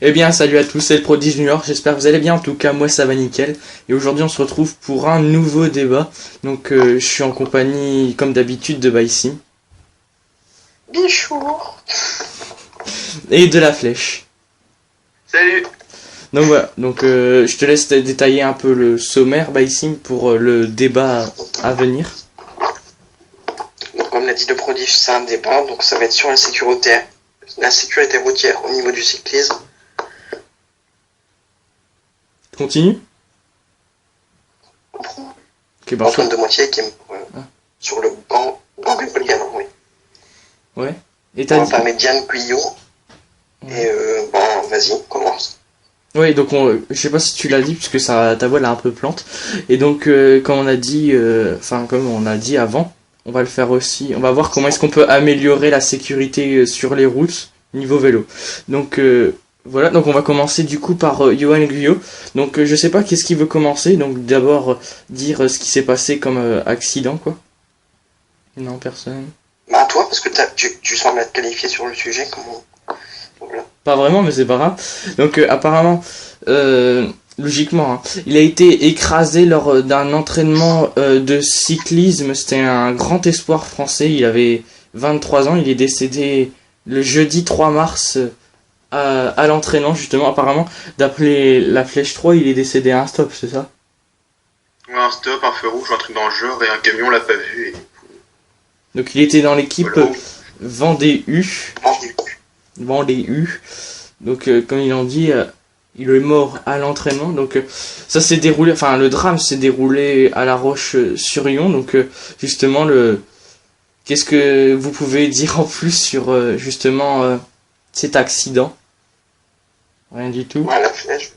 Eh bien, salut à tous, c'est le Prodige Junior, j'espère que vous allez bien, en tout cas moi ça va nickel. Et aujourd'hui on se retrouve pour un nouveau débat. Donc je suis en compagnie, comme d'habitude, de Baïsim. Bonjour. Et de la Flèche. Salut. Donc voilà, donc je te laisse détailler un peu le sommaire, Baïsim, pour le débat à venir. Donc, comme l'a dit le prodige, c'est un débat, donc ça va être sur la sécurité routière au niveau du cyclisme. Continue. Ok, bah, Antoine de Moitié qui est sur le banc des Polygame, oui. Ouais. Et On t'as va dit... parler de Yann Guyot. Et vas-y, commence. Oui, donc je sais pas si tu l'as dit puisque ta voix elle est un peu plante. Et donc comme on a dit, comme on a dit avant, on va le faire aussi. On va voir comment est-ce qu'on peut améliorer la sécurité sur les routes niveau vélo. Donc voilà, donc on va commencer du coup par Johan Guyot. Donc je sais pas qu'est-ce qu'il veut commencer. Donc d'abord dire ce qui s'est passé comme accident quoi. Non, personne. Bah toi, parce que tu sembles être qualifié sur le sujet, comment... Voilà. Pas vraiment, mais c'est pas grave. Donc apparemment, logiquement, hein, il a été écrasé lors d'un entraînement de cyclisme. C'était un grand espoir français. Il avait 23 ans. Il est décédé le jeudi 3 mars à l'entraînement, justement. Apparemment, d'après la Flèche 3, il est décédé à un stop, c'est ça? Ouais, un stop, un feu rouge, un truc dans le genre, et un camion l'a pas vu. Et... Donc il était dans l'équipe voilà. Vendée U. Vendée U. Donc comme ils l'ont dit, il est mort à l'entraînement. Donc ça s'est déroulé, enfin le drame s'est déroulé à La Roche-sur-Yon. Donc justement qu'est-ce que vous pouvez dire en plus sur justement cet accident? Rien du tout. Ouais, la Flèche.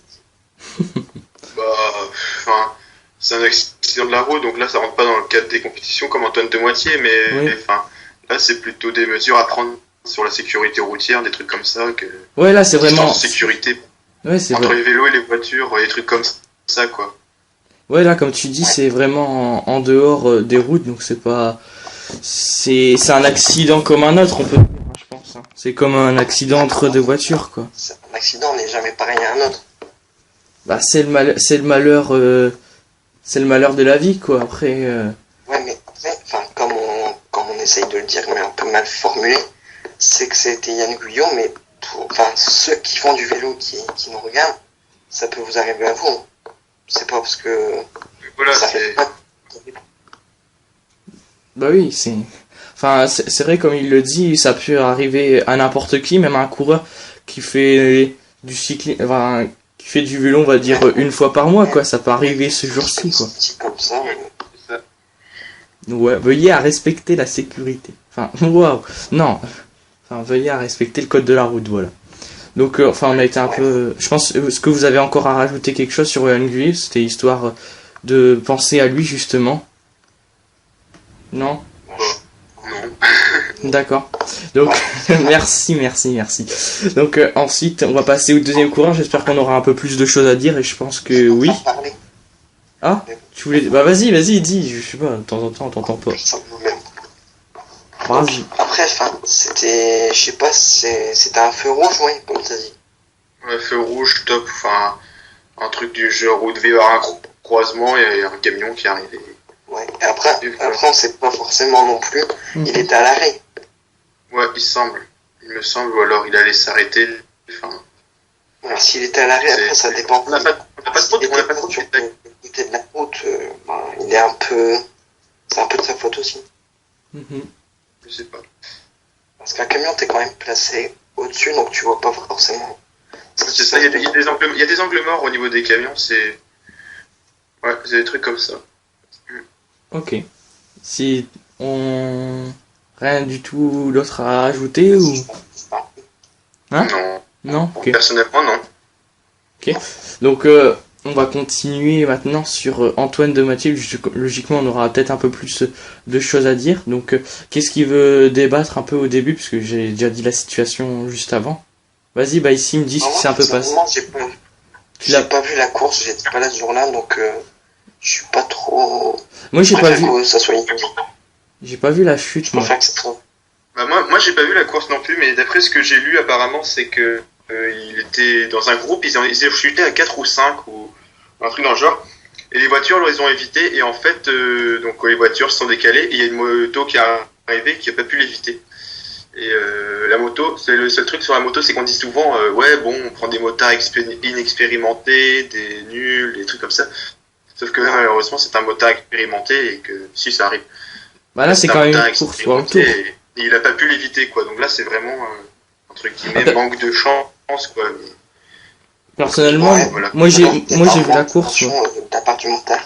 C'est un accident de la route, donc là ça rentre pas dans le cadre des compétitions comme Antoine de Moitié, mais oui. Là c'est plutôt des mesures à prendre sur la sécurité routière, des trucs comme ça. Ouais, là c'est vraiment... sécurité ouais, c'est entre vrai. les vélos et les voitures, des trucs comme ça quoi. Ouais, là comme tu dis, c'est vraiment en dehors des routes, donc c'est pas... C'est un accident comme un autre, on peut dire, je pense. Hein. C'est comme un accident entre deux voitures, quoi. Un accident n'est jamais pareil à un autre. Bah c'est le malheur, c'est le malheur de la vie, quoi. Après. Ouais, mais comme on essaye de le dire, mais un peu mal formulé, c'est que c'était Yann Guyot, mais ceux qui font du vélo, qui nous regardent, ça peut vous arriver à vous. C'est pas parce que voilà, ça fait pas. Bah oui, c'est vrai comme il le dit, ça peut arriver à n'importe qui, même un coureur qui fait du cyclisme, qui fait du vélo, on va dire une fois par mois, quoi. Ça peut arriver ce jour-ci, quoi. Comme ça, Ouais, veuillez à respecter la sécurité. Enfin, waouh, non. Enfin, veuillez à respecter le code de la route, voilà. Donc, on a été un peu... Je pense, est-ce que vous avez encore à rajouter quelque chose sur Johan Guyot? C'était histoire de penser à lui, justement. Non? Non. D'accord. Donc, merci. Donc, ensuite, on va passer au deuxième coureur. J'espère qu'on aura un peu plus de choses à dire et je pense que oui. Ah, tu voulais... Bah, vas-y, dis. Je sais pas, de temps en temps, on t'entend pas. Vas-y. Après, c'était... Je sais pas, c'était un feu rouge, oui, comme t'as dit. Ouais, feu rouge, top, un truc du genre où il devait y avoir un croisement et un camion qui est arrivé. Ouais, et après on sait pas forcément non plus, il était à l'arrêt. Ouais, il me semble, ou alors il allait s'arrêter. Alors, s'il était à l'arrêt, après ça dépend. On n'a pas trop de sur le côté de la route, il est un peu... C'est un peu de sa faute aussi. Je sais pas. Parce qu'un camion, t'es quand même placé au-dessus, donc tu vois pas forcément. C'est ça, il y a des angles morts au niveau des camions, c'est... Ouais, c'est des trucs comme ça. Ok. Si on... Rien du tout d'autre à ajouter ou... Hein? Non. Non? Ok. Personnellement, non. Ok. Donc, on va continuer maintenant sur Antoine de Mathieu. Logiquement, on aura peut-être un peu plus de choses à dire. Donc, qu'est-ce qu'il veut débattre un peu au début? Parce que j'ai déjà dit la situation juste avant. Vas-y, bah ici, il me dit ce qui s'est un peu passé. J'ai pas vu la course, j'étais pas là ce jour-là, donc je suis pas trop... Moi, j'ai pas vu... que ça soit une... J'ai pas vu la chute, moi. Bah moi j'ai pas vu la course non plus, mais d'après ce que j'ai lu apparemment c'est que il était dans un groupe, ils ont chuté à 4 ou 5 ou un truc dans le genre. Et les voitures les ont évité et en fait, donc les voitures se sont décalées et il y a une moto qui est arrivée qui n'a pas pu l'éviter. Et la moto, c'est le seul truc sur la moto, c'est qu'on dit souvent, ouais bon, on prend des motards inexpérimentés, des nuls, des trucs comme ça. Sauf que là, malheureusement, c'est un motard expérimenté et que si ça arrive. Bah là, c'est quand même une course World Tour. Et il a pas pu l'éviter, quoi. Donc là, c'est vraiment un truc qui manque de chance, quoi. Personnellement, Ouais, voilà. moi j'ai vu la course. De ta part du montage.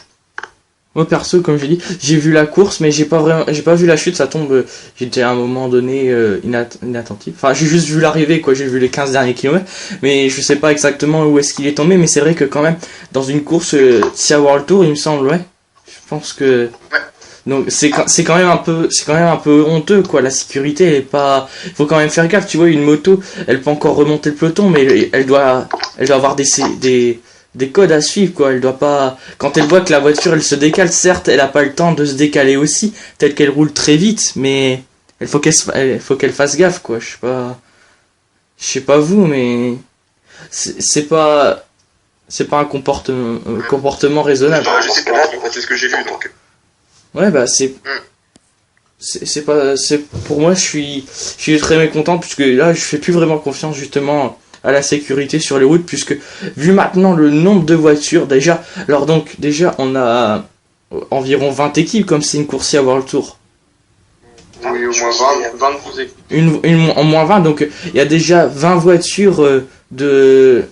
Moi perso, comme je dis, j'ai vu la course, mais j'ai pas vu la chute. Ça tombe. J'étais à un moment donné inattentif. Enfin, j'ai juste vu l'arrivée, quoi. J'ai vu les 15 derniers kilomètres, mais je sais pas exactement où est-ce qu'il est tombé. Mais c'est vrai que quand même, dans une course, si à World Tour, il me semble, ouais. Je pense que. Ouais. Donc c'est quand même un peu honteux, quoi. La sécurité, elle est pas. Faut quand même faire gaffe. Tu vois, une moto, elle peut encore remonter le peloton, mais elle doit avoir des codes à suivre, quoi. Elle doit pas, quand elle voit que la voiture elle se décale, certes elle a pas le temps de se décaler aussi, peut-être qu'elle roule très vite, mais il faut qu'elle fasse gaffe, quoi. Je sais pas vous, mais c'est pas un comportement raisonnable. Je sais pas, c'est ce que j'ai vu, donc. Ouais, bah c'est pour moi, je suis très mécontent puisque là je fais plus vraiment confiance justement à la sécurité sur les routes, puisque vu maintenant le nombre de voitures déjà, alors donc déjà on a environ 20 équipes comme c'est une course à World Tour. Oui, au moins 22 équipes. En moins 20, donc il y a déjà 20 voitures de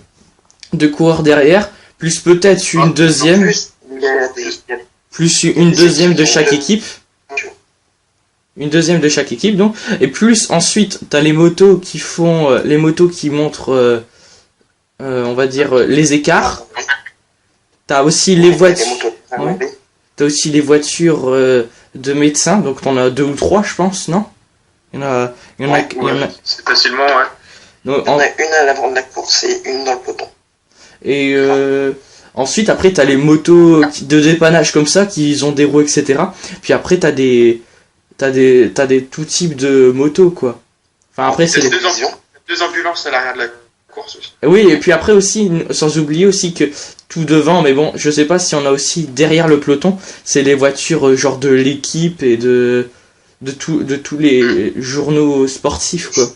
coureurs derrière, plus peut-être une deuxième, plus une deuxième de chaque équipe. Une deuxième de chaque équipe, donc, et plus ensuite t'as les motos qui montrent on va dire les écarts. T'as aussi les voitures, ouais. T'as aussi les voitures de médecins, donc t'en as 2 ou 3 je pense, non? Il y en a c'est facilement, ouais. Donc, il y en a une à l'avant de la course et une dans le peloton. Et ensuite après t'as les motos de dépannage comme ça qui ont des roues, etc. Puis après t'as des tout types de motos, quoi. Enfin après c'est deux ambulances à l'arrière de la course aussi. Oui, et puis après aussi, sans oublier aussi que tout devant, mais bon, je sais pas si on a aussi derrière le peloton, c'est les voitures genre de l'équipe et de tous les journaux sportifs, quoi.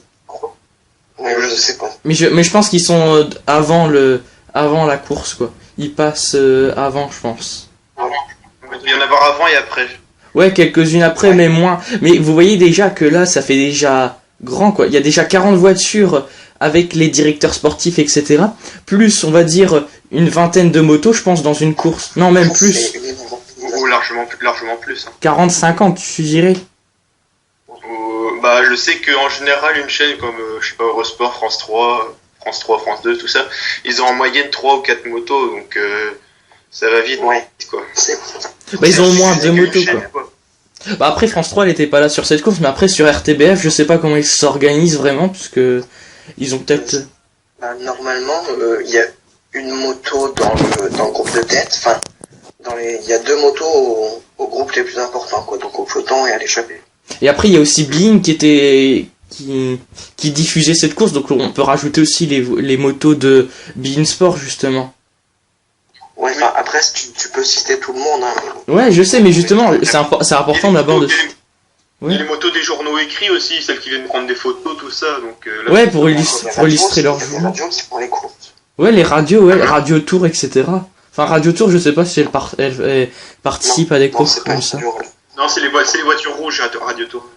Ouais, je sais pas. Mais je pense qu'ils sont avant la course, quoi. Ils passent avant, je pense. Il doit y en avoir avant et après. Ouais, quelques-unes après, ouais. Mais moins. Mais vous voyez déjà que là, ça fait déjà grand, quoi. Il y a déjà 40 voitures avec les directeurs sportifs, etc. Plus, on va dire, une vingtaine de motos, je pense, dans une course. Non, même plus. Ou largement plus. Hein. 40-50, tu dirais. Bah, je sais qu'en général, une chaîne comme, je sais pas, Eurosport, France 3, France 2, tout ça, ils ont en moyenne 3 ou 4 motos, donc ça va vite, ouais. Quoi. Bah, ils ont au moins 2 motos, quoi. Bah, après, France 3, elle était pas là sur cette course, mais après, sur RTBF, je sais pas comment ils s'organisent vraiment, puisque ils ont peut-être... Bah, normalement, il y a une moto dans le groupe de tête, enfin, il y a 2 motos au groupe les plus importants, quoi, donc au peloton et à l'échappée. Et après, il y a aussi Bing qui diffusait cette course, donc on peut rajouter aussi les motos de Bein Sport, justement. Ouais, enfin, après, tu peux citer tout le monde, hein. Ouais, je sais, mais justement, c'est important d'abord de... Ouais. Les motos des journaux écrits aussi, celles qui viennent prendre des photos, tout ça, donc... Là, ouais, pour illustrer leur journaux. Les radios qui font les courses. Ouais, les radios, ouais, Radio Tour, etc. Enfin, Radio Tour, je sais pas si elle participe à des courses comme ça. Non, c'est les voitures rouges, Radio Tour.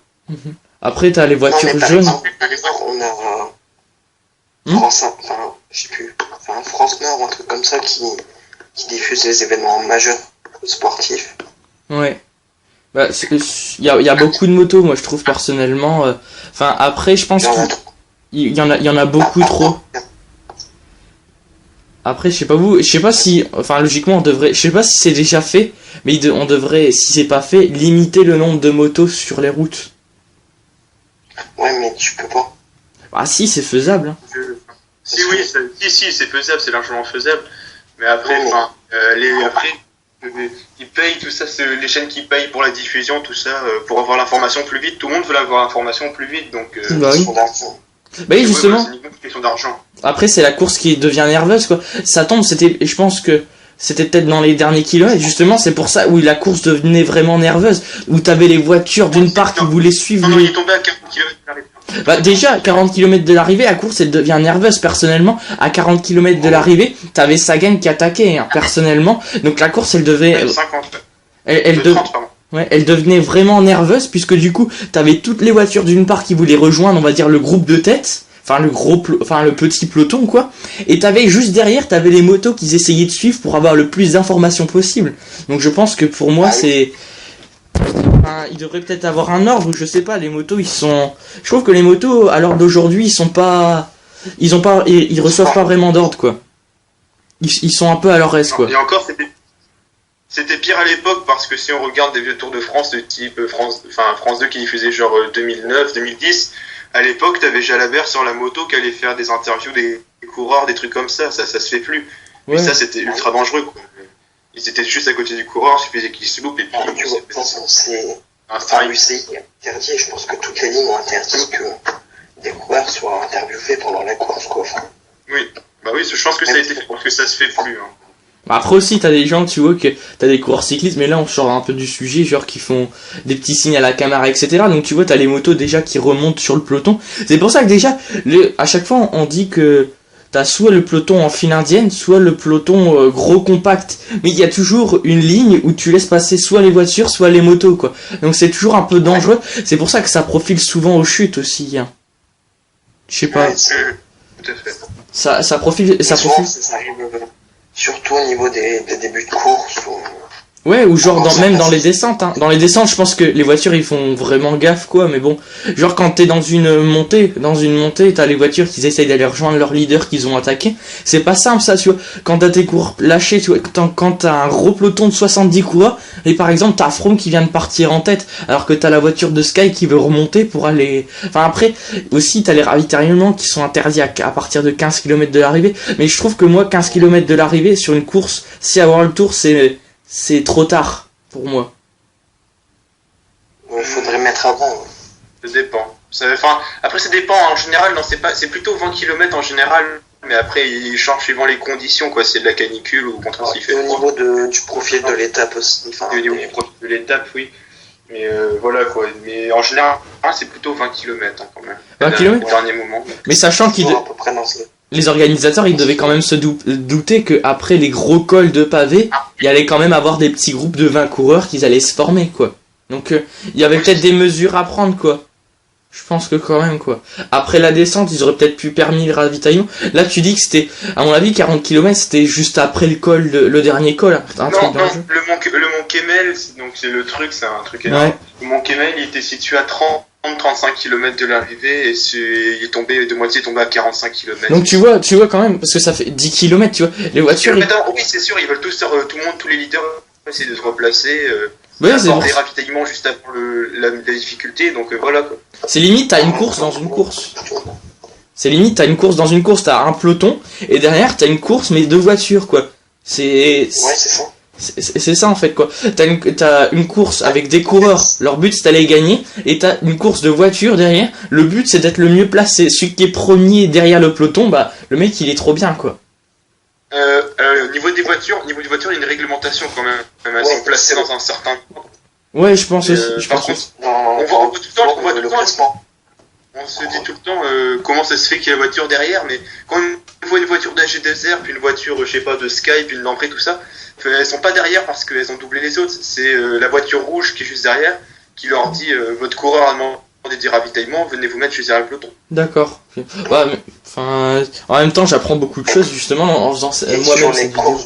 Après, t'as les voitures jaunes. Par exemple, on a France, enfin, je sais plus, enfin, France Nord ou un truc comme ça qui diffuse les événements majeurs sportifs. Ouais. Bah, il y a beaucoup de motos, moi je trouve personnellement. Enfin, après, je pense qu'il y en a beaucoup trop. Après, je sais pas vous, je sais pas si, enfin, logiquement, on devrait, je sais pas si c'est déjà fait, mais on devrait, si c'est pas fait, limiter le nombre de motos sur les routes. Ouais, mais tu peux pas. Ah si, c'est faisable. Hein. Si, c'est faisable, c'est largement faisable. Mais après, enfin, ils payent tout ça, c'est les chaînes qui payent pour la diffusion, tout ça, pour avoir l'information plus vite. Tout le monde veut avoir l'information plus vite, donc. Bah oui. Bah oui, justement. C'est une question d'argent. Après, c'est la course qui devient nerveuse, quoi. Ça tombe, je pense que c'était peut-être dans les derniers kilomètres, justement, c'est pour ça où la course devenait vraiment nerveuse, où t'avais les voitures d'une part qui voulaient suivre Non, il est tombé à 40 km de l'arrivée. Bah, déjà, 40 km de l'arrivée, la course, elle devient nerveuse, personnellement. À 40 km de l'arrivée, t'avais Sagan qui attaquait, hein, personnellement. Donc la course, elle devait... 50. Elle devenait vraiment nerveuse, puisque du coup, t'avais toutes les voitures d'une part qui voulaient rejoindre, on va dire, le groupe de tête. Enfin, le petit peloton, quoi. Et t'avais juste derrière, t'avais les motos qu'ils essayaient de suivre pour avoir le plus d'informations possible. Donc je pense que pour moi, c'est... Enfin, il devrait peut-être avoir un ordre, je sais pas, les motos, je trouve que les motos, à l'heure d'aujourd'hui, ils reçoivent pas vraiment d'ordre, quoi. Ils sont un peu à leur aise, quoi. Et encore, c'était pire à l'époque, parce que si on regarde des vieux Tours de France de type France 2 qui diffusait genre 2009, 2010, à l'époque, t'avais Jalabert sur la moto qui allait faire des interviews des coureurs, des trucs comme ça se fait plus. Ouais. Mais ça, c'était ultra dangereux, quoi. Ils étaient juste à côté du coureur, il suffisait qu'il se loupe et puis... De toute façon, c'est UCI interdit, et je pense que toutes les lignes ont interdit que des coureurs soient interviewés pendant la course, quoi. Oui, bah oui, je pense que ça a été fait, parce que ça se fait plus, hein. Après aussi, t'as des gens, tu vois, que t'as des coureurs cyclistes, mais là on sort un peu du sujet, genre qui font des petits signes à la caméra, etc. Donc tu vois, t'as les motos déjà qui remontent sur le peloton. C'est pour ça que déjà, à chaque fois on dit que t'as soit le peloton en file indienne, soit le peloton gros compact. Mais il y a toujours une ligne où tu laisses passer soit les voitures, soit les motos, quoi. Donc c'est toujours un peu dangereux. C'est pour ça que ça profile souvent aux chutes aussi, hein. Je sais pas. Ouais, tout à fait. Ça profile. Ça arrive surtout au niveau des débuts de course. Ouais, ou genre même dans les descentes, hein. Dans les descentes, je pense que les voitures ils font vraiment gaffe, quoi, mais bon, genre quand t'es dans une montée, t'as les voitures qui essayent d'aller rejoindre leur leader qu'ils ont attaqué. C'est pas simple, ça, tu vois. Quand t'as tes coureurs lâchés, tu vois, quand t'as un gros peloton de 70 coureurs, et par exemple t'as Froome qui vient de partir en tête, alors que t'as la voiture de Sky qui veut remonter pour aller... Enfin après, aussi t'as les ravitaillements qui sont interdits à partir de 15 km de l'arrivée, mais je trouve que moi, 15 km de l'arrivée, sur une course, si avoir le tour, c'est trop tard pour moi. Il faudrait mettre avant. Ça dépend. Après, ça dépend. En général, non, c'est plutôt 20 km en général. Mais après, ils changent suivant les conditions, quoi. C'est de la canicule ou contre s'il fait. Au niveau du profil de l'étape aussi. Au niveau du profil de l'étape, oui. Mais voilà, quoi. Mais en général, c'est plutôt 20 km, hein, quand même. 20 km au dernier moment. Mais sachant les organisateurs, ils devaient quand même se douter que après les gros cols de pavés, il y allait quand même avoir des petits groupes de 20 coureurs qui allaient se former, quoi. Donc il y avait peut-être des mesures à prendre, quoi. Je pense que quand même, quoi. Après la descente, ils auraient peut-être pu permis le ravitaillement. Là, tu dis que c'était, à mon avis, 40 km, c'était juste après le col, le dernier col. Non, le mont Kemmel, donc c'est le truc, c'est un truc énorme. Ouais. Le mont Kemmel, il était situé à 30-35 km de l'arrivée, et il est tombé de moitié, tombé à 45 km. Donc tu vois quand même, parce que ça fait 10 km, tu vois, les voitures... Oui, c'est sûr, ils veulent tout le monde, tous les leaders, essayer de se replacer, ouais, c'est des ravitaillements juste avant la difficulté, donc voilà, quoi. C'est limite, t'as une course dans une course. T'as un peloton, et derrière, t'as une course, mais deux voitures, quoi. Ouais, c'est ça. C'est ça en fait, quoi. T'as une course avec des coureurs, leur but c'est d'aller gagner, et t'as une course de voiture derrière, le but c'est d'être le mieux placé. Celui qui est premier derrière le peloton, bah le mec il est trop bien, quoi. Niveau des voitures, il y a une réglementation quand même. Elles sont placées dans un certain temps. Ouais, je pense aussi. On voit tout le temps. On se dit tout le temps comment ça se fait qu'il y a la voiture derrière, mais quand on voit une voiture d'AG2R, puis une voiture, je sais pas, de Sky, puis une Lambré, tout ça, elles sont pas derrière parce qu'elles ont doublé les autres. C'est la voiture rouge qui est juste derrière, qui leur dit votre coureur a demandé des ravitaillements, venez vous mettre juste derrière le peloton. D'accord. Ouais, mais, en même temps, j'apprends beaucoup de choses justement en faisant moi-même cette vidéo.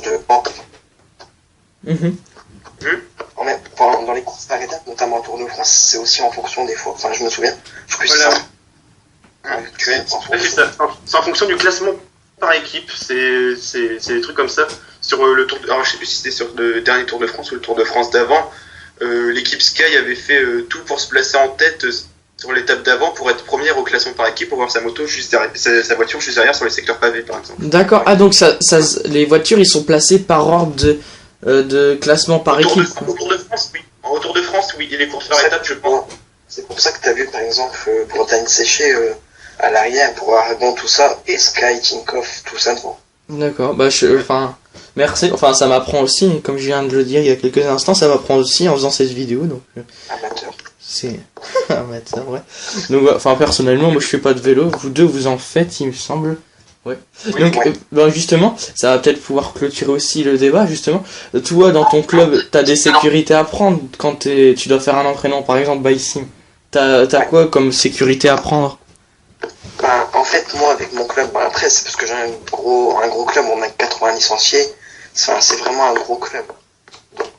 Dans les courses par étapes, notamment le Tour de France, c'est aussi en fonction des fois. Enfin, je me souviens. Voilà. C'est en fonction du classement par équipe. C'est des trucs comme ça. Sur le Tour alors, je sais plus si c'était sur le dernier Tour de France ou le Tour de France d'avant. L'équipe Sky avait fait tout pour se placer en tête sur l'étape d'avant pour être première au classement par équipe, pour voir sa moto juste derrière, sa voiture juste derrière sur les secteurs pavés, par exemple. D'accord. Ah, donc les voitures, ils sont placés par ordre de classement par équipe. Au Tour de France, oui. Au Tour de France, oui. Et les courses par étapes, je pense. C'est pour ça que tu as vu, par exemple, Bretagne Séchée, à l'arrière pour Aragon, tout ça, et Sky, Tinkoff, tout ça devant. D'accord, bah merci, enfin ça m'apprend aussi, comme je viens de le dire il y a quelques instants, ça m'apprend aussi en faisant cette vidéo, donc Amateur. c'est amateur, ouais. Donc enfin personnellement, moi je fais pas de vélo, vous deux vous en faites, il me semble. Ouais. Oui, Donc bah, justement, ça va peut-être pouvoir clôturer aussi le débat, justement. Toi, dans ton club, t'as des sécurités à prendre quand tu dois faire un entraînement, par exemple Bikesim. T'as quoi comme sécurité à prendre? Ben, en fait, moi, avec mon club, ben, après, c'est parce que j'ai un gros club, on a 80 licenciés. C'est vraiment un gros club.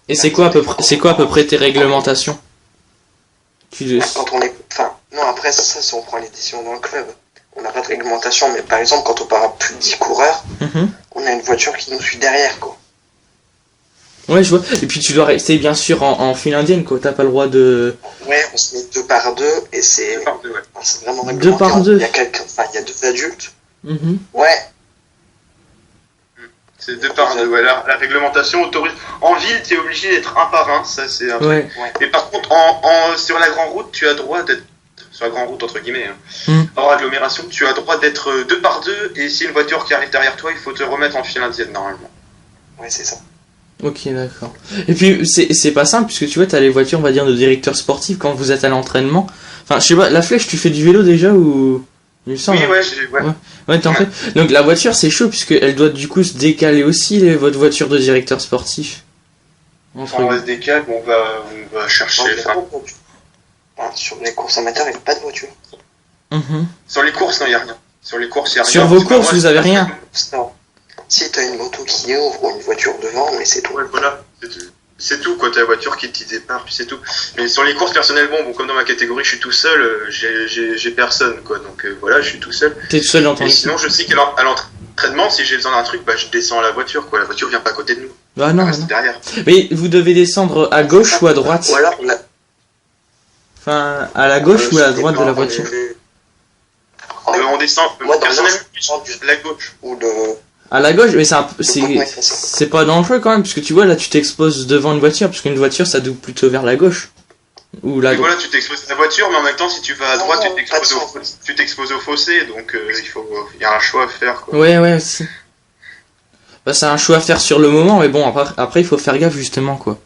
Et c'est quoi à peu près tes réglementations? Quand on est, enfin, non, après, ça, c'est on prend les décisions dans le club. On n'a pas de réglementation, mais par exemple, quand on part à plus de 10 coureurs, on a une voiture qui nous suit derrière, quoi. Ouais, je vois. Et puis tu dois rester bien sûr en file indienne, quoi. T'as pas le droit de. Ouais, on se met 2 par 2 et c'est. 2 par 2, ouais. C'est vraiment 2 par 2. Il y a 2 adultes. Ouais. C'est 2 par 2, ouais. La réglementation autorise. En ville, tu es obligé d'être 1 par 1, ça c'est un truc. Ouais. Et par contre, sur la grande route, tu as droit d'être. Sur la grande route, entre guillemets, hors agglomération, tu as droit d'être 2 par 2, et si une voiture qui arrive derrière toi, il faut te remettre en file indienne, normalement. Ouais, c'est ça. Ok, d'accord. Et puis, c'est pas simple, puisque tu vois, t'as les voitures, on va dire, de directeurs sportifs quand vous êtes à l'entraînement. Enfin, je sais pas, la flèche, tu fais du vélo déjà ou. Il me semble. Oui, ouais. Ouais, t'en fais. Donc, la voiture, c'est chaud, puisqu'elle doit du coup se décaler aussi, votre voiture de directeur sportif. On va se décaler, on va chercher. Sur les courses amateurs, il n'y a pas de voiture. Sur les courses, non, il n'y a rien. Sur les courses, il n'y a rien. Sur vos courses, vous avez rien? Non. Si, t'as une moto qui ouvre ou une voiture devant, mais c'est tout. Ouais, voilà. C'est tout, quoi. T'as la voiture qui te départ, puis c'est tout. Mais sur les courses, personnellement, bon, comme dans ma catégorie, je suis tout seul, j'ai personne, quoi. Donc voilà, je suis tout seul. T'es tout seul dans ton équipe. Sinon, je sais qu'à l'entraînement, si j'ai besoin d'un truc, bah, je descends à la voiture, quoi. La voiture vient pas à côté de nous. Bah non, reste derrière. Mais vous devez descendre à gauche ou à droite? Ou alors, Enfin, à la gauche ou à la droite de la voiture? On descend, personnellement, la gauche. Ou de... À la gauche, mais c'est pas dangereux quand même, parce que tu vois, là, tu t'exposes devant une voiture, parce qu'une voiture, ça double plutôt vers la gauche. Ou la Et voilà, tu t'exposes à la voiture, mais en même temps, si tu vas à droite, tu t'exposes au fossé, donc il y a un choix à faire, quoi. Ouais, aussi. Bah, c'est un choix à faire sur le moment, mais bon, après il faut faire gaffe, justement, quoi.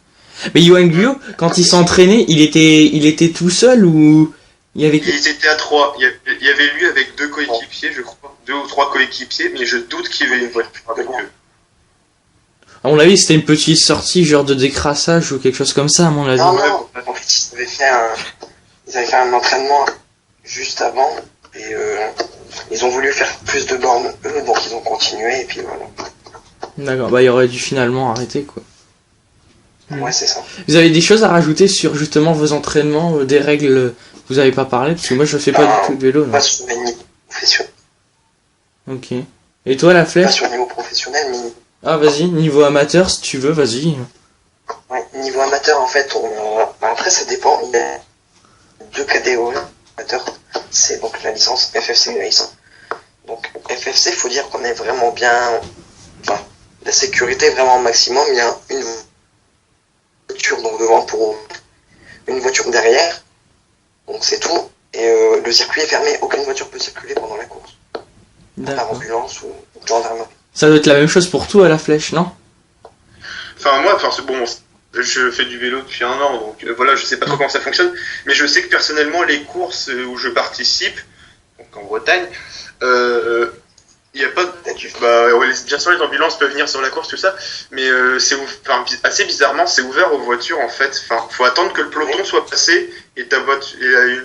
Mais Yoann Guyot, quand il s'entraînait, il était tout seul ou il y avait... Ils étaient à 3. Il y avait lui avec 2 coéquipiers, je crois. 2 ou 3 coéquipiers, mais je doute qu'il y avait une voiture avec eux. À mon avis, c'était une petite sortie, genre de décrassage ou quelque chose comme ça, à mon avis. Non, en fait, ils avaient fait un entraînement juste avant, et ils ont voulu faire plus de bornes, eux, donc ils ont continué, et puis voilà. D'accord, bah il aurait dû finalement arrêter, quoi. Ouais, c'est ça. Vous avez des choses à rajouter sur justement vos entraînements, des règles, vous avez pas parlé, parce que moi je fais pas du tout de vélo. Pas sur le niveau professionnel. Ok. Et toi, la flèche? Pas sur le niveau professionnel, mais... Ah, vas-y, niveau amateur, si tu veux, vas-y. Ouais, niveau amateur, en fait, après ça dépend, il y a 2 catégories amateurs. C'est donc la licence FFC et la licence. Donc FFC, faut dire qu'on est vraiment bien... Enfin, la sécurité est vraiment au maximum, il y a une voiture donc devant pour une voiture derrière, donc c'est tout, et le circuit est fermé, aucune voiture peut circuler pendant la course, par ambulance ou gendarmerie. Ça doit être la même chose pour toi à la flèche, non? Enfin moi, bon, je fais du vélo depuis 1 an, donc voilà, je sais pas trop comment ça fonctionne, mais je sais que personnellement les courses où je participe, donc en Bretagne, il n'y a pas bien sûr les ambulances peuvent venir sur la course, tout ça, mais assez bizarrement c'est ouvert aux voitures en fait. Enfin, faut attendre que le peloton soit passé et ta voiture,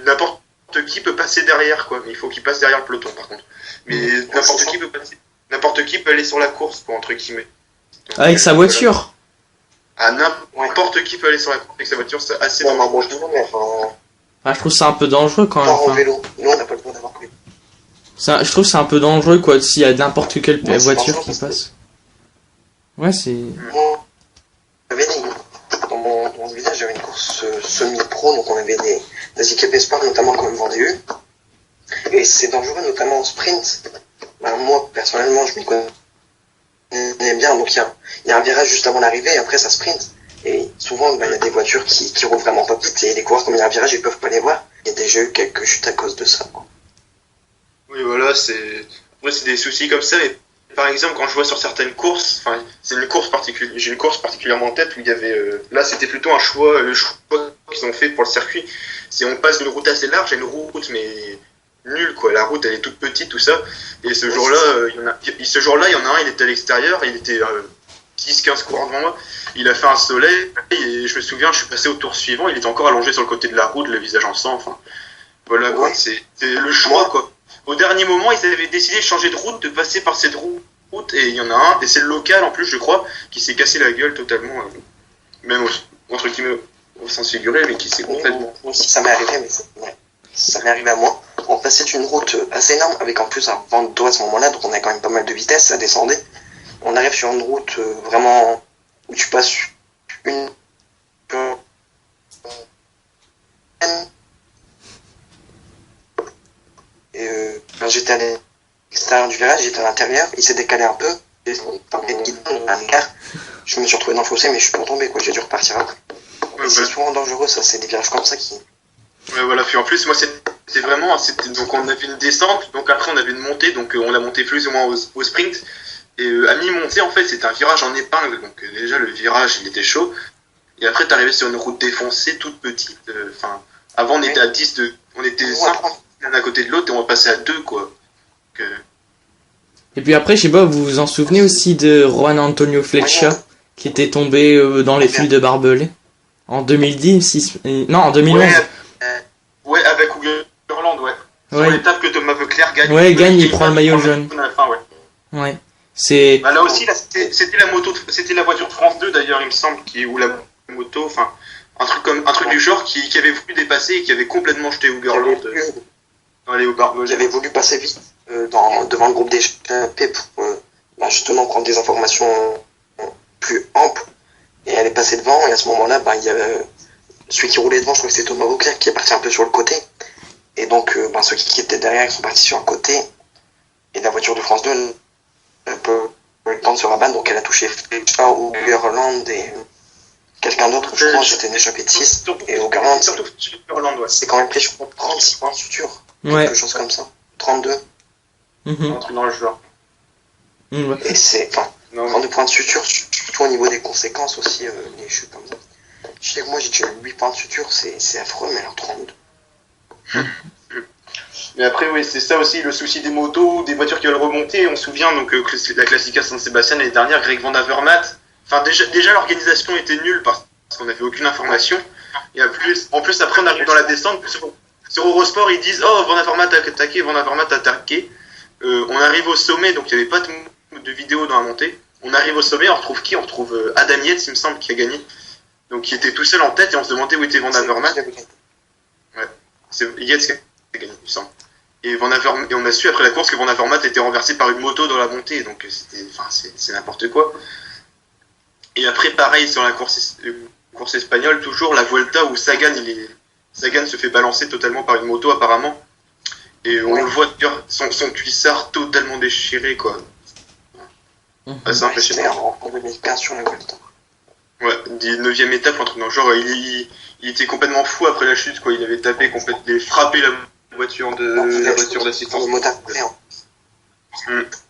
n'importe qui peut passer derrière, quoi. Mais il faut qu'il passe derrière le peloton par contre. Mais n'importe qui peut passer, n'importe qui peut aller sur la course, quoi, entre guillemets. Donc, avec sa voiture. N'importe qui peut aller sur la course avec sa voiture, c'est assez dangereux. Ah, je trouve ça un peu dangereux quand même. En vélo, nous on n'a pas le droit d'avoir que... Je trouve que c'est un peu dangereux, quoi, s'il y a n'importe quelle voiture qui passe. Ouais, c'est... Dans mon village, j'avais une course semi-pro, donc on avait des équipes espoirs, notamment comme Vendée. Et c'est dangereux, notamment en sprint. Moi, personnellement, je m'y connais bien, donc il y a un virage juste avant l'arrivée, et après ça sprint. Et souvent, il y a des voitures qui roulent vraiment pas vite, et les coureurs, comme il y a un virage, ils peuvent pas les voir. Il y a déjà eu quelques chutes à cause de ça, quoi. Oui, voilà, après, c'est des soucis comme ça, mais par exemple, quand je vois sur certaines courses, enfin, c'est une course particulière, j'ai une course particulièrement en tête où il y avait, là, c'était plutôt un choix, le choix qu'ils ont fait pour le circuit. C'est on passe d'une route assez large à une route, mais nulle, quoi. La route, elle est toute petite, tout ça. Et ce jour-là, il y en a un, il était à l'extérieur, il était 10-15 coureurs devant moi. Il a fait un soleil, et je me souviens, je suis passé au tour suivant, il était encore allongé sur le côté de la route, le visage en sang, enfin. Voilà, quoi. Ouais. C'est le choix, quoi. Au dernier moment, ils avaient décidé de changer de route, de passer par cette route, et il y en a un, et c'est le local en plus, je crois, qui s'est cassé la gueule totalement, même entre guillemets au sens figuré, mais qui s'est complètement. Moi aussi, ça m'est arrivé, mais ça m'est arrivé à moi. On passait une route assez énorme, avec en plus un vent de dos à ce moment-là, donc on a quand même pas mal de vitesse, ça descendait. On arrive sur une route vraiment où tu passes une. Et quand j'étais à l'extérieur du virage, j'étais à l'intérieur, il s'est décalé un peu, et je me suis retrouvé dans le fossé, mais je suis pas tombé, quoi, j'ai dû repartir après. Ouais, C'est souvent dangereux, ça, c'est des virages comme ça qui. Ouais, voilà. Puis en plus, moi, c'était vraiment, donc on avait une descente, donc après on avait une montée, donc on l'a monté plus ou moins au sprint. Et à mi-montée, en fait, c'était un virage en épingle, donc déjà le virage, il était chaud. Et après, t'arrivais sur une route défoncée, toute petite. Enfin, avant, on était à 10 on était 5 l'un à côté de l'autre et on va passer à 2, quoi. Donc, Et puis après, je sais pas, vous vous en souvenez aussi de Juan Antonio Flecha, qui était tombé dans les fils de barbelés en 2010, non, en 2011. Ouais, avec Ugerland, ouais. Sur Ouais. l'étape que Thomas Veuclair gagne. Ouais, il prend le maillot jaune. À la fin, ouais. Ouais. C'est. Bah là aussi, là, c'était la voiture de France 2 d'ailleurs, il me semble, ou la moto, enfin, un truc du genre qui avait voulu dépasser et qui avait complètement jeté Ugerland dans les hauts barbelés. J'avais voulu passer vite devant le groupe d'échappés pour justement prendre des informations plus amples et aller passer devant. Et à ce moment-là, il y avait celui qui roulait devant, je crois que c'était Thomas Vauclair, qui est parti un peu sur le côté. Et donc, ceux qui étaient derrière, ils sont partis sur le côté. Et la voiture de France 2, elle peut le temps de se rabattre, donc elle a touché Fletcher, Ugerland et quelqu'un d'autre, je crois, c'était une échappée de 6. Et Ugerland, Surtout Ugerland, ouais. c'est quand même pris, je crois, 36 points de suture. Ouais. Quelque chose comme ça. 32. Mhm. Un truc dans le genre. Ouais. Et c'est, enfin, Non, 32 points de suture, surtout au niveau des conséquences aussi, les chutes comme ça. Je sais que moi j'ai déjà eu 8 points de suture, c'est affreux, mais alors 32. mais après, oui, c'est ça aussi le souci des motos, des voitures qui veulent remonter. On se souvient donc la Classica San Sebastian l'année dernière, Greg Van Avermaet. Enfin, déjà l'organisation était nulle parce qu'on n'avait aucune information. Et en plus, après, on arrive dans la descente. Sur Eurosport, ils disent oh, Van Avermaet a attaqué, Van Avermaet a attaqué. On arrive au sommet, donc il n'y avait pas de vidéo dans la montée. On arrive au sommet, on retrouve qui? On retrouve Adam Yates, il me semble, qui a gagné. Donc qui était tout seul en tête et on se demandait où était Van Avermaet. C'est Yates qui a gagné, il me semble. Et on a su après la course que Van Avermaet était renversé par une moto dans la montée, donc c'est n'importe quoi. Et après, pareil, sur la course espagnole, toujours la Vuelta où Sagan se fait balancer totalement par une moto apparemment. Et on le voit d'ailleurs, son cuissard totalement déchiré, quoi. C'est impressionnant. En 2015 sur la Vuelta. Ouais, 9ème étape, un truc dans le genre, il était complètement fou après la chute, quoi. Il avait tapé complètement, il avait frappé la voiture d'assistance. Le motard après, hein.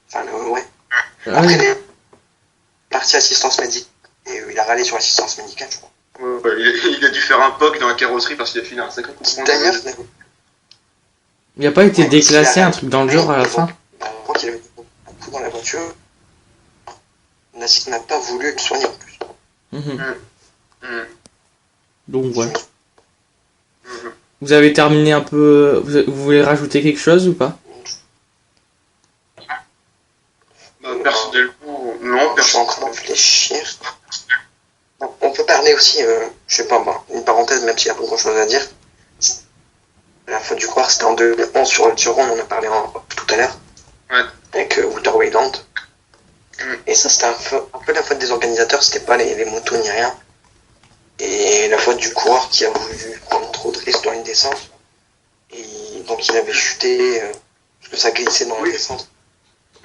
Enfin, ouais. Ah, Après, il est parti assistance médicale. Et il a râlé sur l'assistance médicale, je crois. Ouais, il a dû faire un POC dans la carrosserie parce qu'il a filé un sacré coup de poing. D'ailleurs, il a pas été déclassé, un truc dans le genre à la fin. Je crois qu'il avait un coup dans la voiture. Nassim n'a pas voulu le soigner en plus. Donc ouais. Vous avez terminé un peu. Vous voulez rajouter quelque chose ou pas? Personnellement, non, Je suis en train de réfléchir. On peut parler aussi, je sais pas, une parenthèse, même s'il n'y a pas grand chose à dire. La faute du croire, c'était en 2011 sur le Giro, on en a parlé tout à l'heure. Ouais. Avec Wouter Weiland. Et ça, c'était un peu la faute des organisateurs, c'était pas les motos ni rien. Et la faute du coureur qui a voulu prendre trop de risques dans une descente. Et donc il avait chuté, parce que ça glissait dans la descente.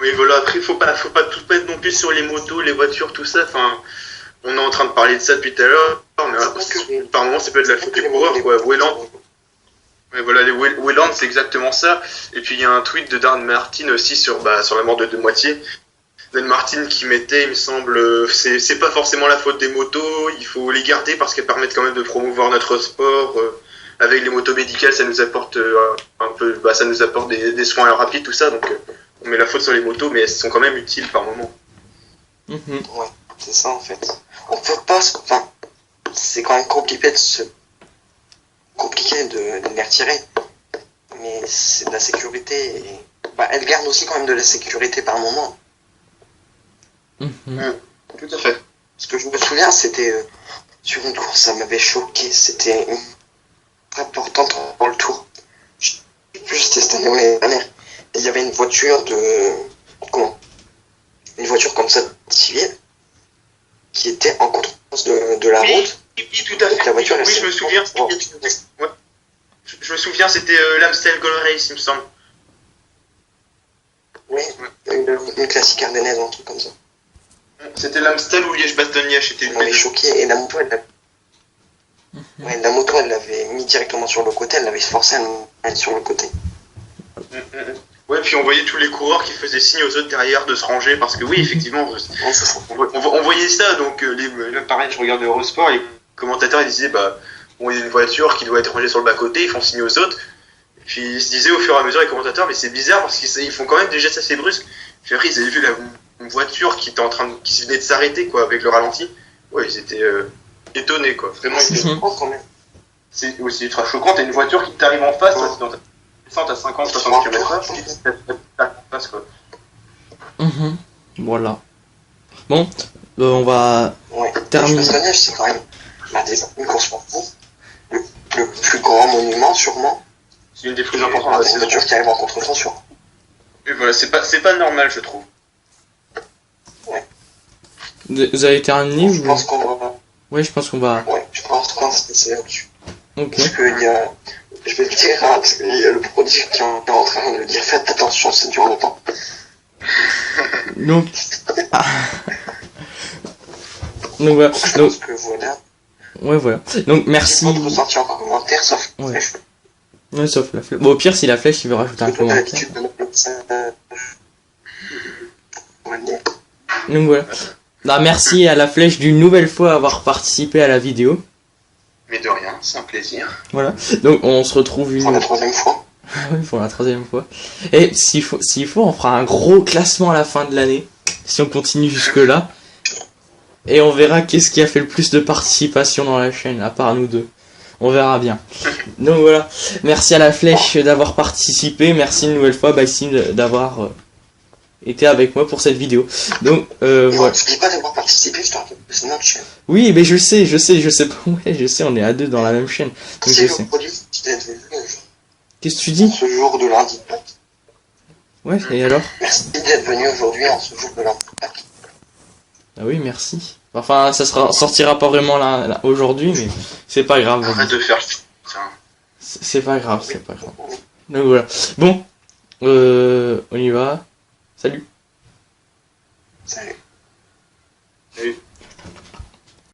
Oui, voilà, après, faut pas tout mettre non plus sur les motos, les voitures, tout ça. Enfin, on est en train de parler de ça depuis tout à l'heure, mais par moment, ça peut être la faute du coureur, quoi. Ouais, voilà, les Wayland, c'est exactement ça. Et puis il y a un tweet de Dan Martin aussi sur la mort de Deux Moitiés. Dan Martin qui mettait, il me semble, c'est pas forcément la faute des motos, il faut les garder parce qu'elles permettent quand même de promouvoir notre sport. Avec les motos médicales, ça nous apporte un peu, ça nous apporte des soins rapides, tout ça. Donc on met la faute sur les motos, mais elles sont quand même utiles par moment. Ouais, c'est ça en fait. On peut pas, enfin, c'est quand même compliqué de les retirer. Mais c'est de la sécurité. Et... elle garde aussi quand même de la sécurité par moment. Tout à fait. Ce que je me souviens, c'était sur une course, ça m'avait choqué. C'était important pour le tour. Je sais plus, c'était cette année ou l'année dernière. Et il y avait une voiture une voiture comme ça, civile, qui était en contre-sens de la route. Oui, tout à fait. La voiture, oui, je me souviens. Ouais. Je me souviens, c'était l'Amstel Gold Race, il me semble. Oui, une classique ardennaise, un truc comme ça. C'était l'Amstel ou Liège-Bastogne-Liège, c'était Ça m'avait choqué. Et la moto, elle l'avait mis directement sur le côté, elle l'avait forcé à nous mettre sur le côté. Ouais, puis on voyait tous les coureurs qui faisaient signe aux autres derrière de se ranger parce que oui, effectivement, on voyait ça. Donc, là, pareil, je regardais Eurosport et les commentateurs ils disaient il y a une voiture qui doit être rangée sur le bas-côté, ils font signe aux autres. Et puis ils se disaient au fur et à mesure, les commentateurs, mais c'est bizarre parce qu'ils font quand même des gestes assez brusques. Puis après, ils avaient vu une voiture qui venait de s'arrêter quoi, avec le ralenti. Ouais, ils étaient étonnés quoi, vraiment étonnés. Quand même. C'est aussi ultra choquant, t'as une voiture qui t'arrive en face, toi, dans ta descente à 50, 60 km/h, quoi. Voilà. Bon, on va terminer. Bastogne-Liège, c'est quand même une course sportive. Le plus grand monument, sûrement. C'est une des plus importantes de la saison. Une voiture qui arrive en contre-sens. Et voilà, c'est pas normal, je trouve. Ouais. Vous avez terminé Je pense qu'on va. Ouais, je pense qu'on va. Ouais, je pense qu'on va se laisser là-dessus. Ok. Parce qu'il y a. Je vais le dire, parce qu'il y a le prodige qui est en train de le dire. Faites attention, ça dure longtemps. Donc. Donc voilà. Je pense que voilà. Ouais, voilà. Donc merci. Votre ressenti en commentaire, sauf. Ouais. Ouais, sauf la flèche. Bon, au pire, si la flèche, il veut rajouter un commentaire. L'habitude de mettre ça. Donc voilà. Bah, merci à la flèche d'une nouvelle fois avoir participé à la vidéo. Mais de rien, c'est un plaisir. Voilà. Donc on se retrouve Pour la troisième fois. Oui, pour la troisième fois. Et s'il faut, on fera un gros classement à la fin de l'année. Si on continue jusque là. Et on verra qu'est-ce qui a fait le plus de participation dans la chaîne, à part nous deux. On verra bien. Donc voilà. Merci à la flèche d'avoir participé. Merci une nouvelle fois, Bastine, d'avoir été avec moi pour cette vidéo. Donc, voilà. Je dis pas d'avoir participé, je te rappelle que c'est notre chaîne. Oui, mais je sais pas. Ouais, je sais, on est à deux dans la même chaîne. Donc, je sais. Qu'est-ce que tu dis? Ce jour de lundi. Ouais, et alors? Merci d'être venu aujourd'hui en ce jour de lundi. Ah oui, merci. Enfin, ça sortira pas vraiment là aujourd'hui, mais c'est pas grave. Arrête de faire ça. C'est pas grave, c'est pas grave. Donc voilà. Bon, on y va. Salut. Salut. Salut.